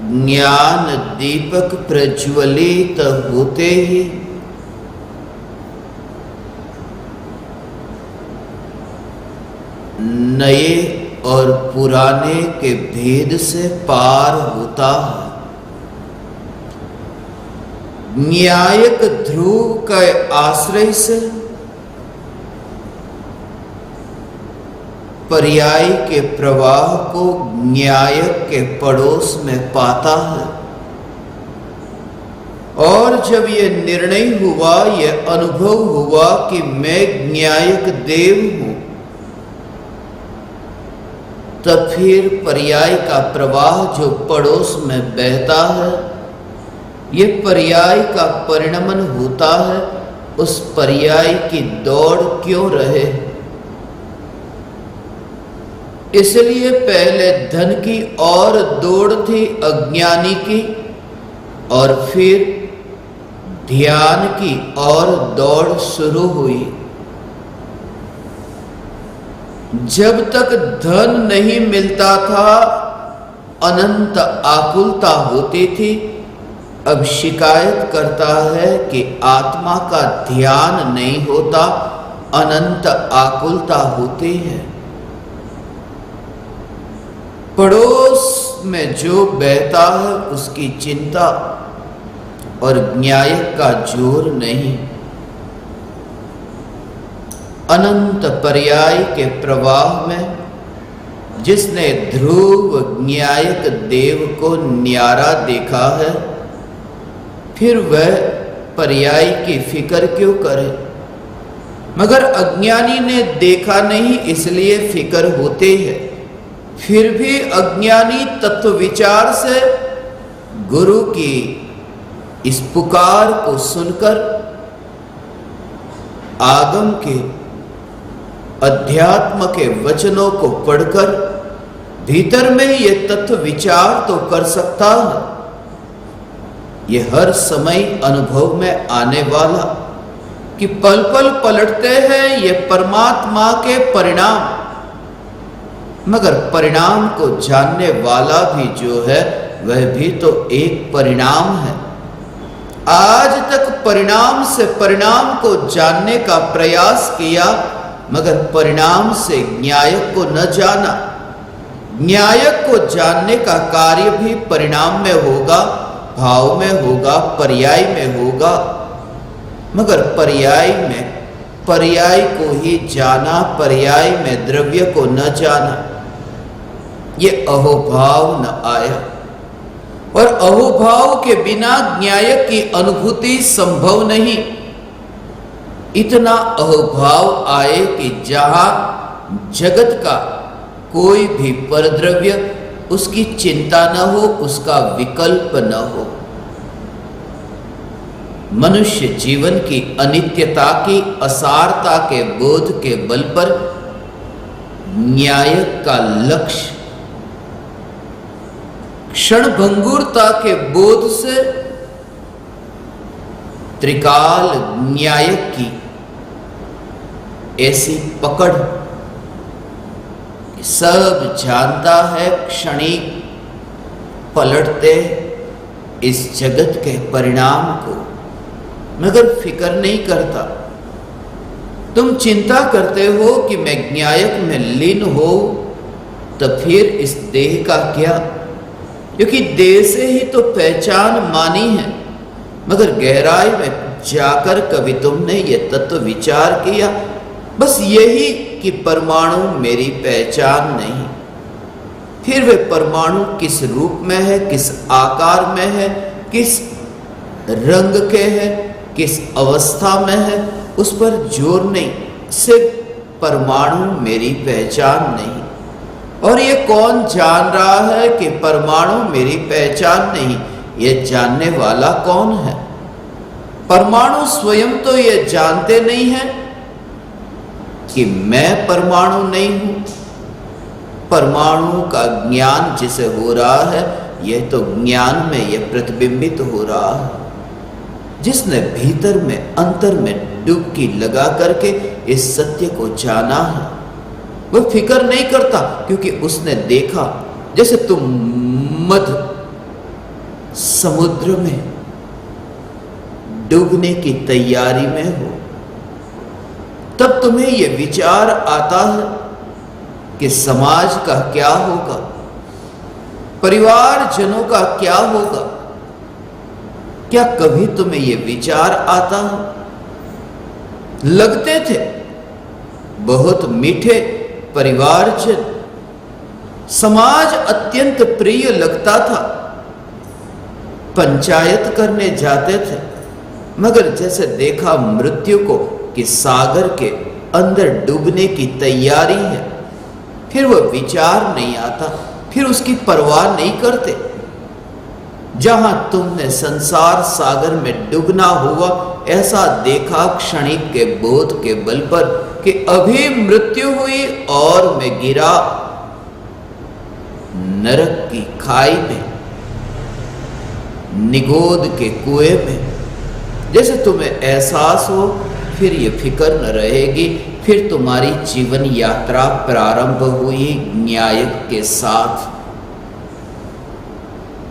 ज्ञान दीपक प्रज्वलित होते ही नए और पुराने के भेद से पार होता है। न्यायिक ध्रुव के आश्रय से पर्याय के प्रवाह को न्यायिक के पड़ोस में पाता है। और जब यह निर्णय हुआ, यह अनुभव हुआ कि मैं न्यायिक देव हूं, तब फिर पर्याय का प्रवाह जो पड़ोस में बहता है, यह पर्याय का परिणमन होता है। उस पर्याय की दौड़ क्यों रहे? इसलिए पहले धन की और दौड़ थी अज्ञानी की, और फिर ध्यान की और दौड़ शुरू हुई। जब तक धन नहीं मिलता था, अनंत आकुलता होती थी। अब शिकायत करता है कि आत्मा का ध्यान नहीं होता, अनंत आकुलता होती है। पड़ोस में जो बहता है उसकी चिंता और न्यायिक का जोर नहीं। अनंत पर्याय के प्रवाह में जिसने ध्रुव न्यायिक देव को न्यारा देखा है, फिर वह पर्याय की फिक्र क्यों करे? मगर अज्ञानी ने देखा नहीं, इसलिए फिक्र होती है। फिर भी अज्ञानी तत्व विचार से गुरु की इस पुकार को सुनकर, आगम के अध्यात्म के वचनों को पढ़कर भीतर में ये तत्व विचार तो कर सकता है। ये हर समय अनुभव में आने वाला कि पल पल पलटते हैं ये परमात्मा के परिणाम। मगर परिणाम को जानने वाला भी जो है, वह भी तो एक परिणाम है। आज तक परिणाम से परिणाम को जानने का प्रयास किया, मगर परिणाम से न्यायिक को न जाना। न्यायिक को जानने का कार्य भी परिणाम में होगा, भाव में होगा, पर्याय में होगा। मगर पर्याय में पर्याय को ही जाना, पर्याय में द्रव्य को न जाना, ये अहोभाव न आया। और अहोभाव के बिना न्यायिक की अनुभूति संभव नहीं। इतना अहोभाव आए कि जहां जगत का कोई भी परद्रव्य उसकी चिंता न हो, उसका विकल्प न हो। मनुष्य जीवन की अनित्यता की असारता के बोध के बल पर न्यायिक का लक्ष्य क्षणभंगुरता के बोध से त्रिकाल न्यायिक की ऐसी पकड़, सब जानता है क्षणिक पलटते इस जगत के परिणाम को, मगर फिक्र नहीं करता। तुम चिंता करते हो कि मैं न्यायिक में लीन हो, तो फिर इस देह का क्या? क्योंकि देह से ही तो पहचान मानी है। मगर गहराई में जाकर कभी तुमने ये तत्व विचार किया, बस यही कि परमाणु मेरी पहचान नहीं। फिर वे परमाणु किस रूप में है, किस आकार में है, किस रंग के है, किस अवस्था में है, उस पर जोर नहीं। सिर्फ परमाणु मेरी पहचान नहीं। और ये कौन जान रहा है कि परमाणु मेरी पहचान नहीं? ये जानने वाला कौन है? परमाणु स्वयं तो ये जानते नहीं है कि मैं परमाणु नहीं हूं। परमाणु का ज्ञान जिसे हो रहा है, यह तो ज्ञान में यह प्रतिबिंबित हो रहा है। जिसने भीतर में अंतर में डुबकी लगा करके इस सत्य को जाना है, वह फिक्र नहीं करता, क्योंकि उसने देखा। जैसे तुम मध समुद्र में डूबने की तैयारी में हो, तब तुम्हें यह विचार आता है कि समाज का क्या होगा, परिवारजनों का क्या होगा। क्या कभी तुम्हें यह विचार आता है? लगते थे बहुत मीठे परिवारजन, समाज अत्यंत प्रिय लगता था, पंचायत करने जाते थे, मगर जैसे देखा मृत्यु को कि सागर के अंदर डूबने की तैयारी है, फिर वह विचार नहीं आता, फिर उसकी परवाह नहीं करते। जहां तुमने संसार सागर में डूबना हुआ ऐसा देखा क्षणिक के बोध के बल पर कि अभी मृत्यु हुई और मैं गिरा नरक की खाई में, निगोद के कुएं में। जैसे तुम्हें एहसास हो, फिर ये फिक्र न रहेगी, फिर तुम्हारी जीवन यात्रा प्रारंभ हुई न्याय के साथ।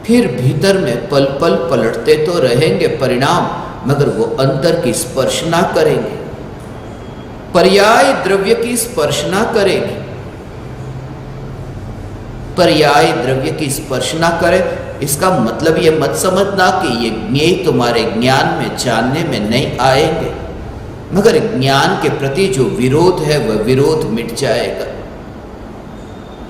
फिर भीतर में पल पल पलटते तो रहेंगे परिणाम, मगर वो अंतर की स्पर्श ना करेंगे, पर्याय द्रव्य की स्पर्श ना करेगी। पर्याय द्रव्य की स्पर्श ना करे, इसका मतलब ये मत समझना कि ये ज्ञेय तुम्हारे ज्ञान में जानने में नहीं आएंगे, मगर ज्ञान के प्रति जो विरोध है वह विरोध मिट जाएगा।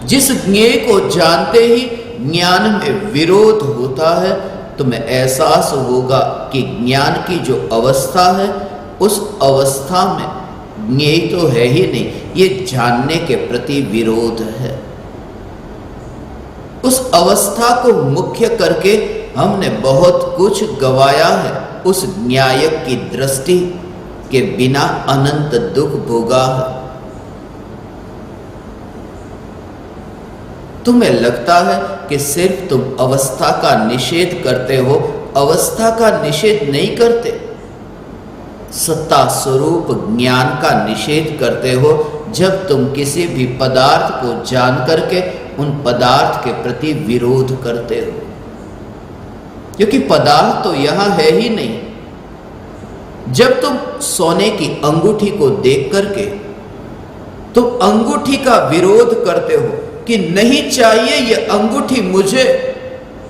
जिस ज्ञेय को जानते ही ज्ञान में विरोध होता है, तुम्हें एहसास होगा कि ज्ञान की जो अवस्था है उस अवस्था में ज्ञेय तो है ही नहीं, ये जानने के प्रति विरोध है। उस अवस्था को मुख्य करके हमने बहुत कुछ गवाया है, उस न्यायक की दृष्टि के बिना अनंत दुख भोगा है। तुम्हें लगता है कि सिर्फ तुम अवस्था का निषेध करते हो, अवस्था का निषेध नहीं करते, सत्ता स्वरूप ज्ञान का निषेध करते हो। जब तुम किसी भी पदार्थ को जान करके उन पदार्थ के प्रति विरोध करते हो, क्योंकि पदार्थ तो यहां है ही नहीं। जब तुम सोने की अंगूठी को देख करके तुम अंगूठी का विरोध करते हो कि नहीं चाहिए ये अंगूठी मुझे,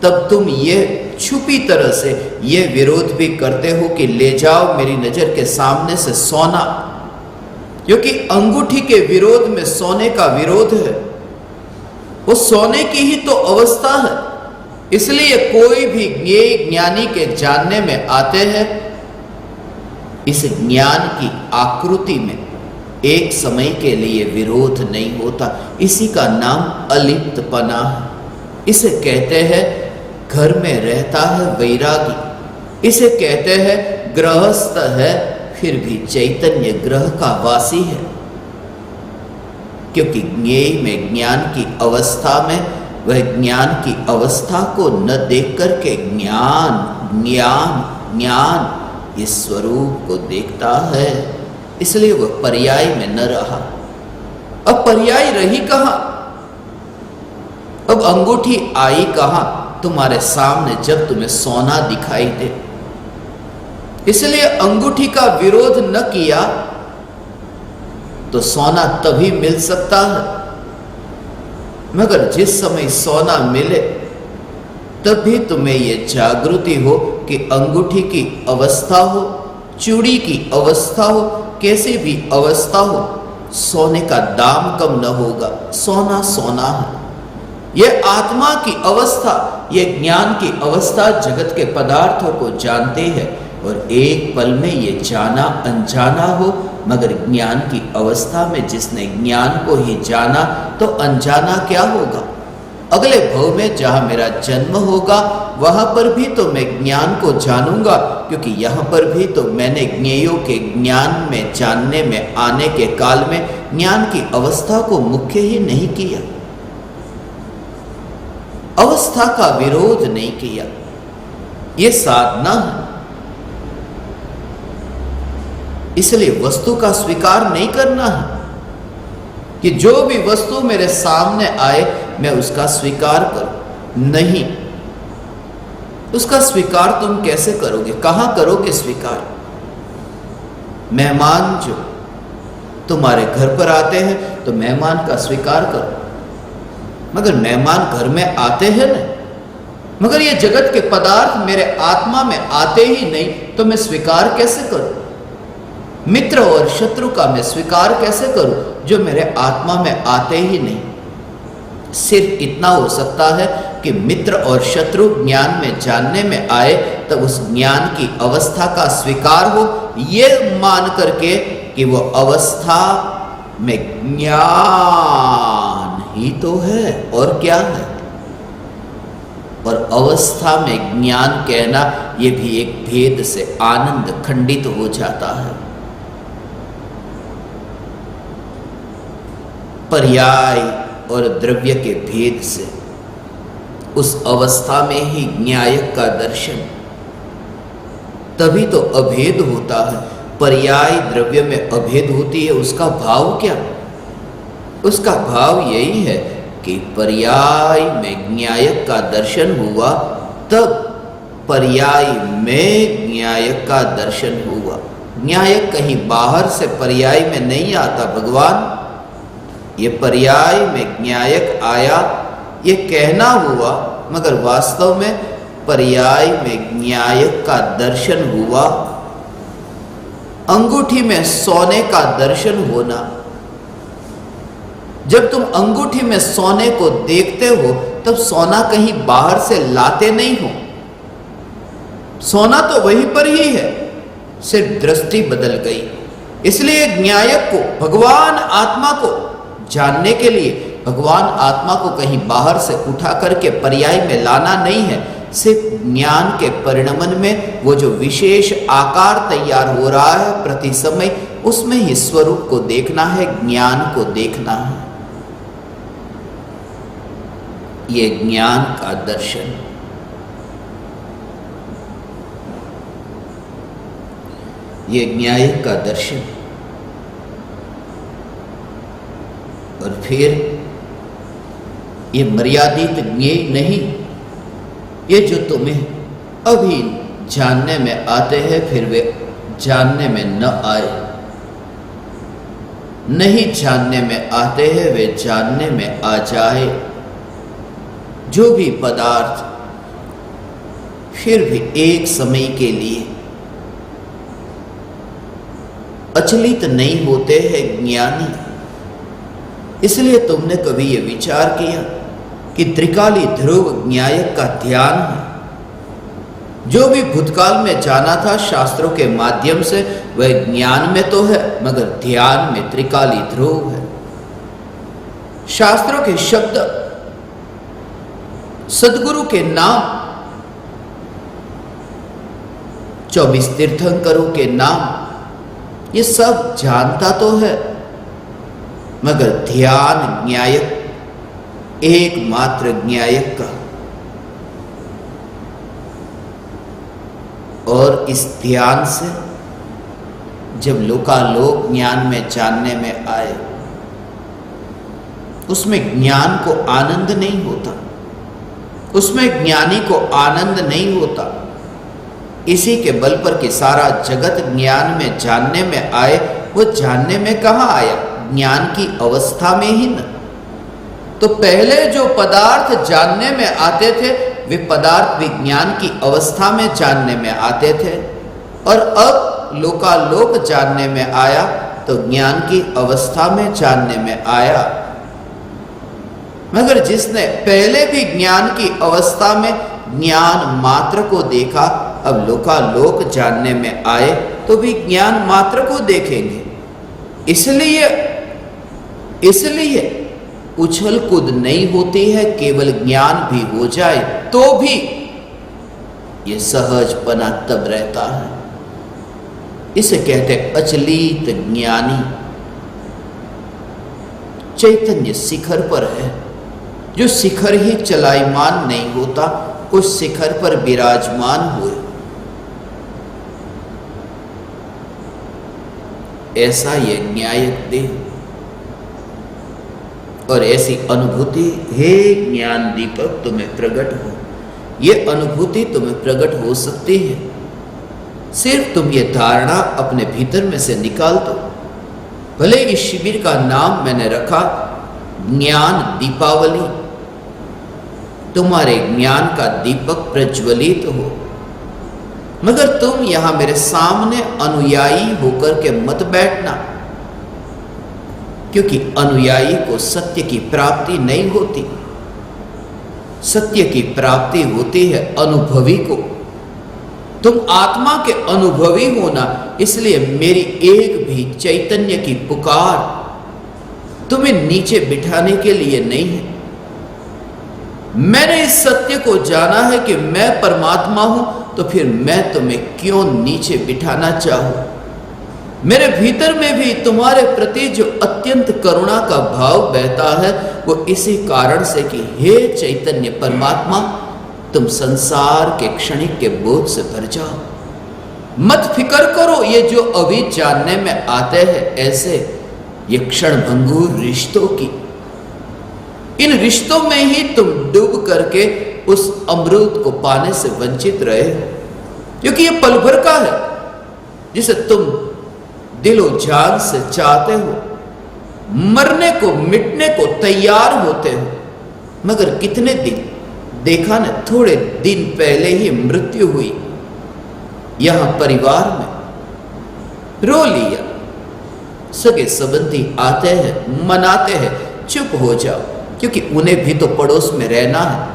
तब तुम ये छुपी तरह से ये विरोध भी करते हो कि ले जाओ मेरी नजर के सामने से सोना, क्योंकि अंगूठी के विरोध में सोने का विरोध है। वो सोने की ही तो अवस्था है। इसलिए कोई भी ज्ञेय ज्ञानी के जानने में आते हैं, इस ज्ञान की आकृति में एक समय के लिए विरोध नहीं होता। इसी का नाम अलिप्तपना है। इसे कहते हैं घर में रहता है वैरागी, इसे कहते हैं गृहस्थ है फिर भी चैतन्य ग्रह का वासी है। क्योंकि ज्ञेय में ज्ञान की अवस्था में वह ज्ञान की अवस्था को न देख करके ज्ञान ज्ञान ज्ञान इस स्वरूप को देखता है, इसलिए वह पर्याय में न रहा। अब पर्याय रही कहां? अब अंगूठी आई कहां तुम्हारे सामने जब तुम्हें सोना दिखाई दे। इसलिए अंगूठी का विरोध न किया तो सोना तभी मिल सकता है, मगर जिस समय सोना मिले तब भी तुम्हें यह जागृति हो कि अंगूठी की अवस्था हो, चूड़ी की अवस्था हो, कैसी भी अवस्था हो, सोने का दाम कम न होगा। सोना सोना है। यह आत्मा की अवस्था, यह ज्ञान की अवस्था जगत के पदार्थों को जानती है और एक पल में ये जाना अनजाना हो, मगर ज्ञान की अवस्था में जिसने ज्ञान को ही जाना तो अनजाना क्या होगा। अगले भव में जहां मेरा जन्म होगा वहां पर भी तो मैं ज्ञान को जानूंगा, क्योंकि यहां पर भी तो मैंने ज्ञेयों के ज्ञान में जानने में आने के काल में ज्ञान की अवस्था को मुख्य ही नहीं किया, अवस्था का विरोध नहीं किया। यह साधना है। इसलिए वस्तु का स्वीकार नहीं करना है कि जो भी वस्तु मेरे सामने आए मैं उसका स्वीकार करूं। नहीं, उसका स्वीकार तुम कैसे करोगे? कहां करोगे स्वीकार? मेहमान जो तुम्हारे घर पर आते हैं तो मेहमान का स्वीकार करो, मगर मेहमान घर में आते हैं ना, मगर ये जगत के पदार्थ मेरे आत्मा में आते ही नहीं, तो मैं स्वीकार कैसे करूं? मित्र और शत्रु का मैं स्वीकार कैसे करूं जो मेरे आत्मा में आते ही नहीं? सिर्फ इतना हो सकता है कि मित्र और शत्रु ज्ञान में जानने में आए, तब उस ज्ञान की अवस्था का स्वीकार हो, ये मान करके कि वो अवस्था में ज्ञान ही तो है और क्या है। और अवस्था में ज्ञान कहना ये भी एक भेद से आनंद खंडित हो जाता है। पर्याय और द्रव्य के भेद से उस अवस्था में ही न्यायक का दर्शन, तभी तो अभेद होता है। पर्याय द्रव्य में अभेद होती है, उसका भाव क्या? उसका भाव यही है कि पर्याय में न्यायक का दर्शन हुआ, तब पर्याय में न्यायक का दर्शन हुआ। न्यायक कहीं बाहर से पर्याय में नहीं आता भगवान, ये पर्याय में न्यायक आया ये कहना हुआ, मगर वास्तव में पर्याय में न्यायक का दर्शन हुआ। अंगूठी में सोने का दर्शन होना, जब तुम अंगूठी में सोने को देखते हो तब सोना कहीं बाहर से लाते नहीं हो, सोना तो वहीं पर ही है, सिर्फ दृष्टि बदल गई। इसलिए न्यायक को, भगवान आत्मा को जानने के लिए भगवान आत्मा को कहीं बाहर से उठा करके पर्याय में लाना नहीं है, सिर्फ ज्ञान के परिणमन में वो जो विशेष आकार तैयार हो रहा है प्रति समय, उसमें ही स्वरूप को देखना है, ज्ञान को देखना है। ये ज्ञान का दर्शन, ये न्यायिक का दर्शन। और फिर ये मर्यादित ज्ञेय नहीं, ये जो तुम्हें अभी जानने में आते हैं फिर वे जानने में न आए, नहीं जानने में आते हैं वे जानने में आ जाए। जो भी पदार्थ फिर भी एक समय के लिए अचलित नहीं होते हैं ज्ञानी। इसलिए तुमने कभी ये विचार किया कि त्रिकाली ध्रुव न्यायक का ध्यान है। जो भी भूतकाल में जाना था शास्त्रों के माध्यम से वह ज्ञान में तो है, मगर ध्यान में त्रिकाली ध्रुव है। शास्त्रों के शब्द, सदगुरु के नाम, 24 तीर्थंकरों के नाम, ये सब जानता तो है, मगर ध्यान न्यायक, एकमात्र न्यायक का। और इस ध्यान से जब लोकालोक ज्ञान में जानने में आए, उसमें ज्ञान को आनंद नहीं होता, उसमें ज्ञानी को आनंद नहीं होता। इसी के बल पर कि सारा जगत ज्ञान में जानने में आए, वो जानने में कहाँ आया? ज्ञान की अवस्था में ही न। तो पहले जो पदार्थ जानने में आते थे वे पदार्थ भी ज्ञान की अवस्था में जानने में आते थे, और अब लोकालोक जानने में आया तो ज्ञान की अवस्था में जानने में आया। मगर जिसने पहले भी ज्ञान की अवस्था में ज्ञान मात्र को देखा, अब लोकालोक जानने में आए तो भी ज्ञान मात्र को देखेंगे। इसलिए उछल कूद नहीं होती है, केवल ज्ञान भी हो जाए तो भी ये सहजपना तब रहता है। इसे कहते अचलित ज्ञानी। चैतन्य शिखर पर है, जो शिखर ही चलायमान नहीं होता, उस शिखर पर विराजमान हुए। ऐसा ये न्यायक देह और ऐसी अनुभूति हे ज्ञान दीपक तुम्हें प्रकट हो। ये अनुभूति तुम्हें प्रकट हो सकती है। सिर्फ तुम ये धारणा अपने भीतर में से निकाल दो। भले इस शिविर का नाम मैंने रखा ज्ञान दीपावली, तुम्हारे ज्ञान का दीपक प्रज्वलित हो, मगर तुम यहां मेरे सामने अनुयायी होकर के मत बैठना, क्योंकि अनुयायी को सत्य की प्राप्ति नहीं होती। सत्य की प्राप्ति होती है अनुभवी को। तुम आत्मा के अनुभवी होना, इसलिए मेरी एक भी चैतन्य की पुकार तुम्हें नीचे बिठाने के लिए नहीं है। मैंने इस सत्य को जाना है कि मैं परमात्मा हूं, तो फिर मैं तुम्हें क्यों नीचे बिठाना चाहूं। मेरे भीतर में भी तुम्हारे प्रति जो अत्यंत करुणा का भाव बहता है, वो इसी कारण से कि हे चैतन्य परमात्मा, तुम संसार के क्षणिक के बोझ से भर जाओ। मत फिक्र करो ये जो अभी जानने में आते हैं ऐसे ये क्षणभंगुर रिश्तों की। इन रिश्तों में ही तुम डूब करके उस अमृत को पाने से वंचित रहे हो, क्योंकि ये पल भर का है जिसे तुम दिलो जान से चाहते हो। मरने को मिटने को तैयार होते हो, मगर कितने दिन देखा न, थोड़े दिन पहले ही मृत्यु हुई। यहां परिवार में रो लिया, सगे संबंधी आते हैं मनाते हैं, चुप हो जाओ, क्योंकि उन्हें भी तो पड़ोस में रहना है।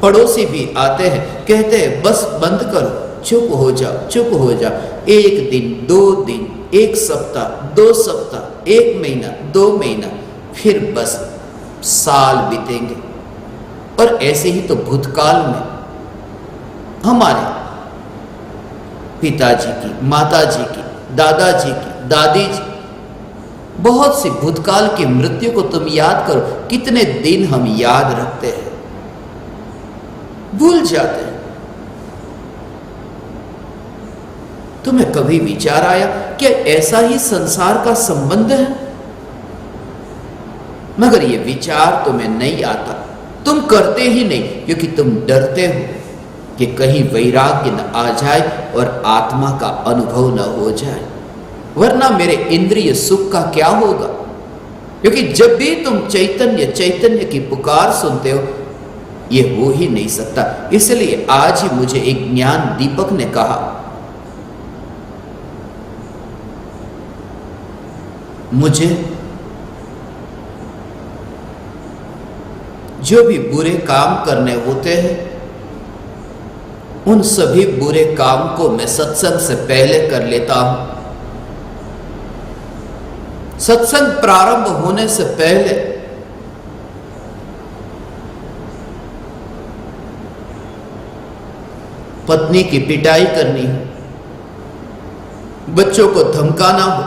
पड़ोसी भी आते हैं, कहते हैं बस बंद करो, चुप हो जाओ, चुप हो जाओ। एक दिन, 2 दिन, 1 सप्ताह, 2 सप्ताह, 1 महीना, 2 महीना, फिर बस साल बीतेंगे। और ऐसे ही तो भूतकाल में हमारे पिताजी की, माताजी की, दादाजी की, दादी जी, बहुत सी भूतकाल की मृत्यु को तुम याद करो। कितने दिन हम याद रखते हैं, भूल जाते हैं। तुम्हें कभी विचार आया कि ऐसा ही संसार का संबंध है? मगर यह विचार तुम्हें नहीं आता, तुम करते ही नहीं, क्योंकि तुम डरते हो कि कहीं वैराग्य न आ जाए और आत्मा का अनुभव न हो जाए, वरना मेरे इंद्रिय सुख का क्या होगा। क्योंकि जब भी तुम चैतन्य चैतन्य की पुकार सुनते हो, यह हो ही नहीं सकता। इसलिए आज ही मुझे एक ज्ञान दीपक ने कहा, मुझे जो भी बुरे काम करने होते हैं, उन सभी बुरे काम को मैं सत्संग से पहले कर लेता हूं। सत्संग प्रारंभ होने से पहले पत्नी की पिटाई करनी हो, बच्चों को धमकाना हो,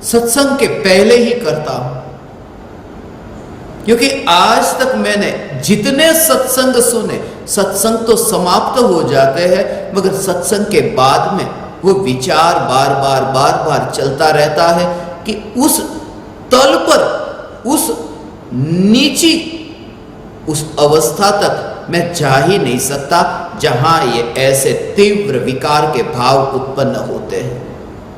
सत्संग के पहले ही करता हूं। क्योंकि आज तक मैंने जितने सत्संग सुने, सत्संग तो समाप्त हो जाते हैं, मगर सत्संग के बाद में वो विचार बार बार चलता रहता है कि उस तल पर, उस नीची उस अवस्था तक मैं जा ही नहीं सकता जहां ये ऐसे तीव्र विकार के भाव उत्पन्न होते हैं।